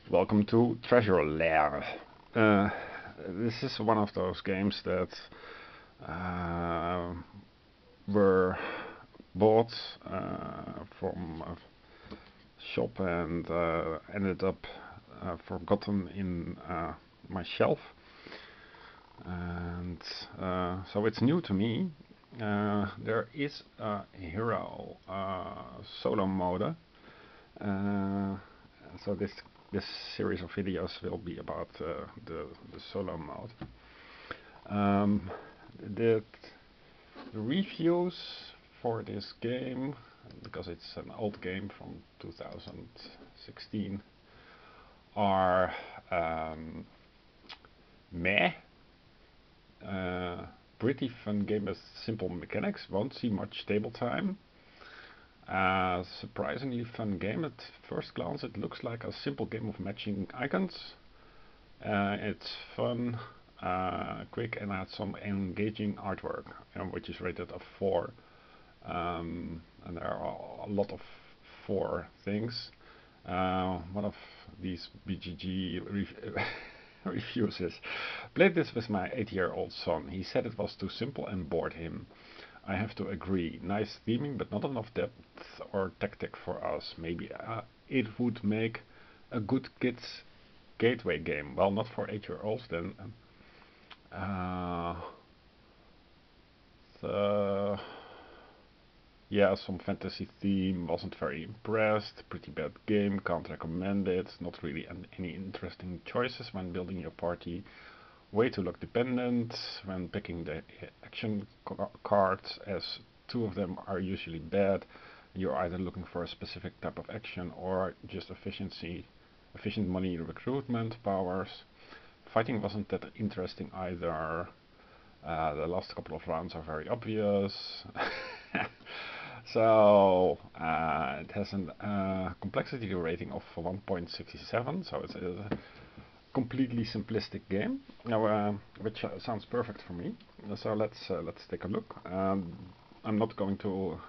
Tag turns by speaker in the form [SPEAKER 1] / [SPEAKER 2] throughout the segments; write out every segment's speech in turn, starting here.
[SPEAKER 1] Welcome to Treasure Lair. This is one of those games that were bought from a shop and ended up forgotten in my shelf. And so it's new to me. There is a hero solo mode. So this series of videos will be about the solo mode. The reviews for this game, because it's an old game from 2016, are meh. Pretty fun game with simple mechanics, won't see much table time. Surprisingly fun game. At first glance it looks like a simple game of matching icons. It's fun, quick, and had some engaging artwork, which is rated a 4. And there are a lot of 4 things. One of these BGG reviews is, played this with my 8-year-old son. He said it was too simple and bored him. I have to agree. Nice theming, but not enough depth or tactic for us. Maybe it would make a good kids gateway game. Well, not for 8-year-olds then. Yeah, some fantasy theme. Wasn't very impressed. Pretty bad game. Can't recommend it. Not really any interesting choices when building your party. Way too luck dependent when picking the action cards, as 2 of them are usually bad. You're either looking for a specific type of action or just efficient money recruitment powers. Fighting wasn't that interesting either. The last couple of rounds are very obvious. So it has a complexity rating of 1.67, so it's a completely simplistic game, which sounds perfect for me. So let's take a look. I'm not going to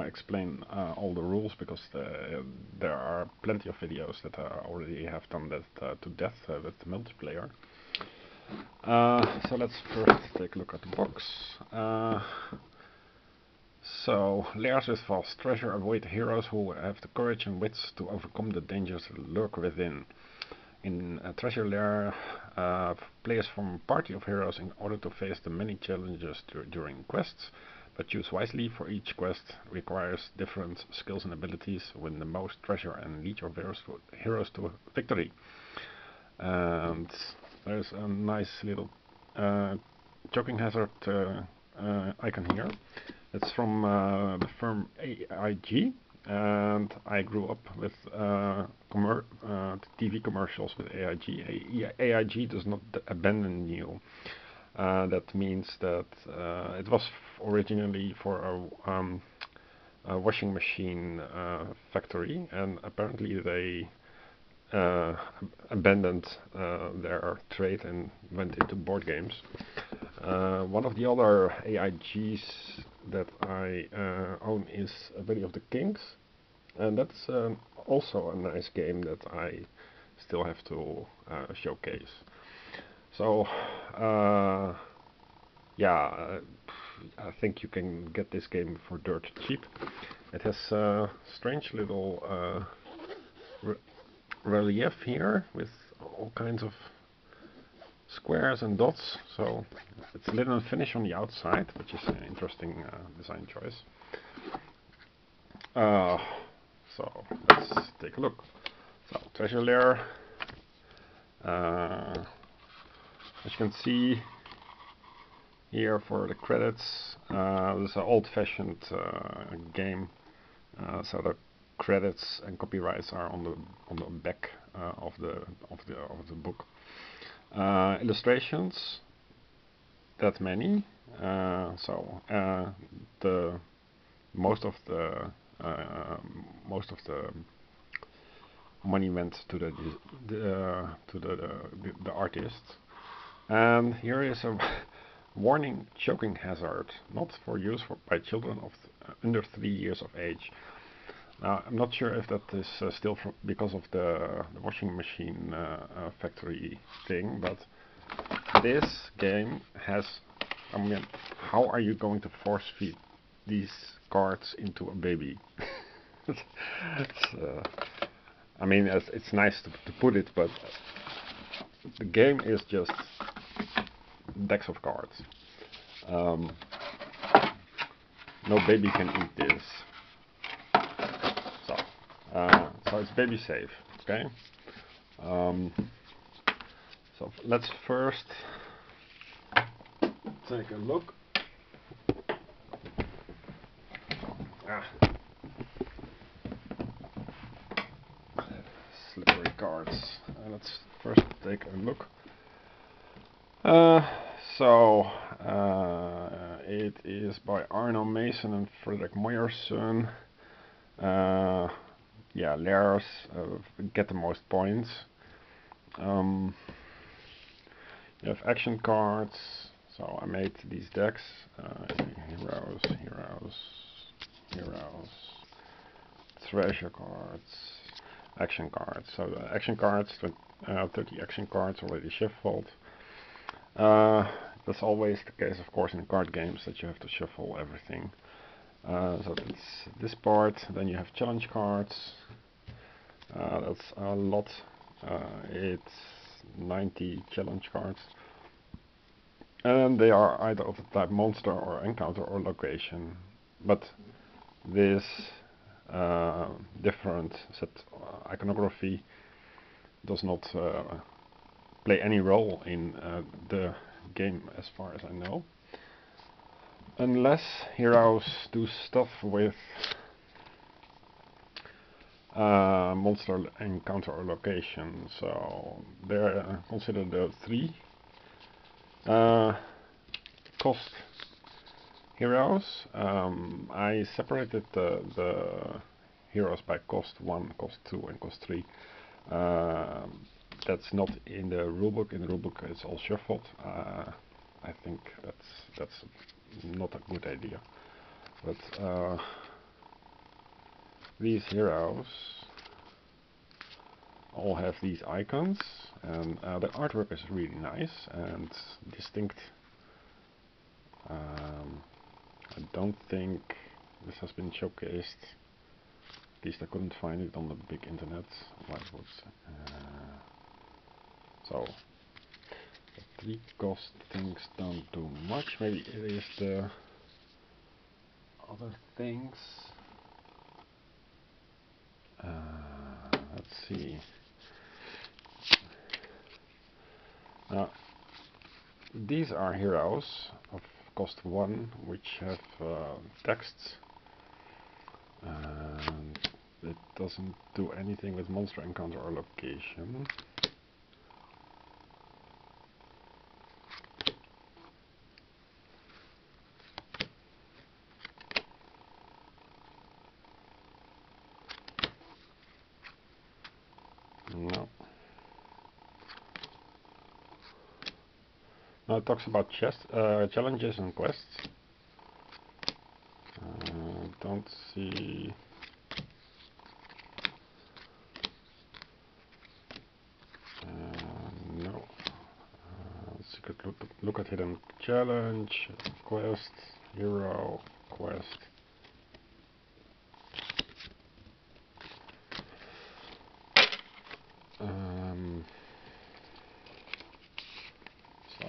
[SPEAKER 1] explain all the rules, because there are plenty of videos that already have done that to death with the multiplayer. So let's first take a look at the box. So, lairs with vast treasure await heroes who have the courage and wits to overcome the dangers that lurk within. In a treasure lair, players form a party of heroes in order to face the many challenges during quests, but choose wisely, for each quest requires different skills and abilities. Win the most treasure and lead your heroes to victory. And there's a nice little choking hazard icon here. It's from the firm AIG, and I grew up with TV commercials with AIG. AIG does not abandon you. That means that it was originally for a washing machine factory, and apparently they abandoned their trade and went into board games. One of the other AIGs that I own is A Valley of the Kings, and that's also a nice game that I still have to showcase. So yeah, I think you can get this game for dirt cheap. It has a strange little relief here with all kinds of squares and dots, so it's lit and finish on the outside, which is an interesting design choice. So let's take a look. So treasure lair. As you can see here for the credits, this is an old-fashioned game. So the credits and copyrights are on the back of the book. Illustrations, that many. So the most of the money went to the artist. And here is a warning: choking hazard, not for use by children of under 3 years of age. I'm not sure if that is still because of the washing machine factory thing, but this game has, I mean, how are you going to force feed these cards into a baby? it's, I mean, it's nice to put it, but the game is just decks of cards. No baby can eat this. So it's baby safe, okay? So let's first take a look. Slippery cards. Let's first take a look. It is by Arno Mason and Frederick Moyerson. Yeah, Lairs get the most points. You have action cards. So I made these decks. Heroes, treasure cards, action cards. So the action cards, 30 action cards already shuffled. That's always the case, of course, in card games, that you have to shuffle everything. So that's this part. Then you have challenge cards. That's a lot. It's 90 challenge cards. And they are either of the type monster or encounter or location. But this different set iconography does not play any role in the game as far as I know. Unless heroes do stuff with monster, encounter or location. So they're considered the 3 cost heroes. I separated the heroes by cost 1, cost 2 and cost 3. That's not in the rulebook. In the rulebook it's all shuffled. I think that's not a good idea. But these heroes all have these icons, and the artwork is really nice and distinct. I don't think this has been showcased. At least I couldn't find it on the big internet. So the 3 cost things don't do much. Maybe it is the other things. Let's see. Now, these are heroes of cost 1, which have texts. And it doesn't do anything with monster, encounter or location. No. Now it talks about challenges and quests. Don't see. No. Secret look at hidden challenge, quest, hero, quest. So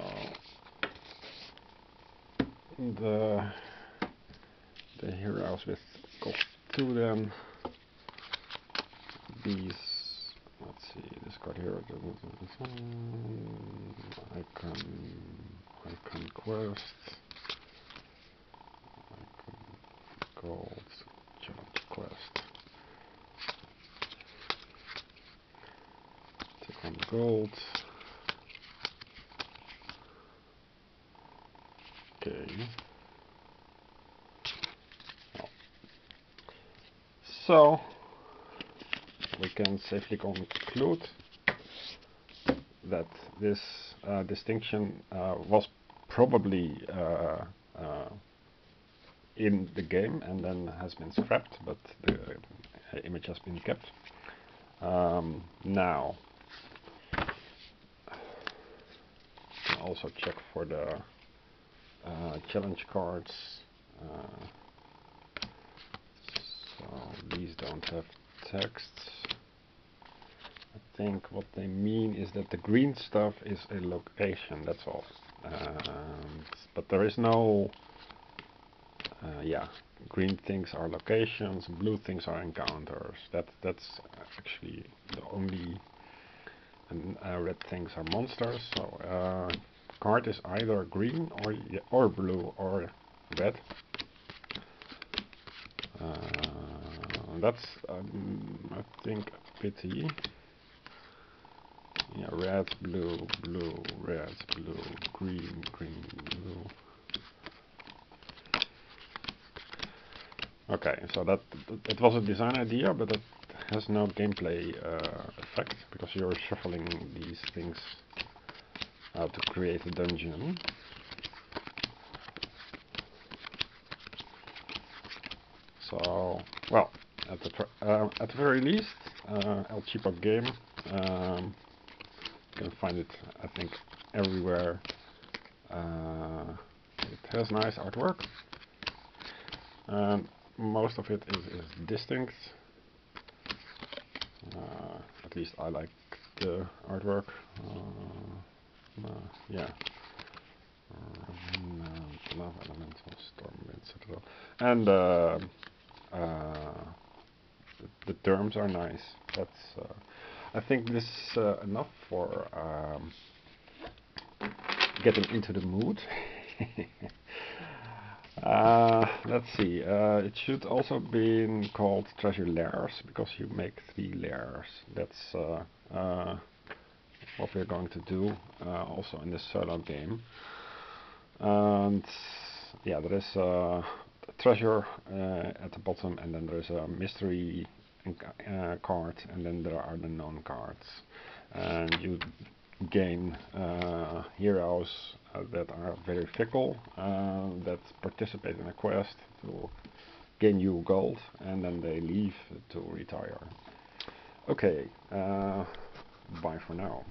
[SPEAKER 1] the heroes with cost 2 then. These, let's see, this card here, icon quest, icon gold, challenge quest. Take on gold. Okay. So we can safely conclude that this distinction was probably in the game and then has been scrapped, but image has been kept. Now, you can also check for the challenge cards. So these don't have text. I think what they mean is that the green stuff is a location, that's all. But there is no, yeah, green things are locations, blue things are encounters. That's actually the only, and red things are monsters. So card is either green or blue or red. That's I think a pity. Yeah, red, blue, blue, red, blue, green, green, blue. Okay, so that it was a design idea, but it has no gameplay effect because you're shuffling these things to create a dungeon. So, well, at the very least, El Cheapo game. You can find it, I think, everywhere. It has nice artwork, and most of it is distinct. At least I like the artwork. Yeah. Lava elemental, storm, etc. And the terms are nice. That's. I think this is enough for getting into the mood. Let's see. It should also be called treasure layers because you make 3 layers. That's what we're going to do also in this solo game. And yeah, there is a treasure at the bottom, and then there is a mystery card, and then there are the known cards. And you gain heroes that are very fickle, that participate in a quest to gain you gold, and then they leave to retire. Okay, bye for now.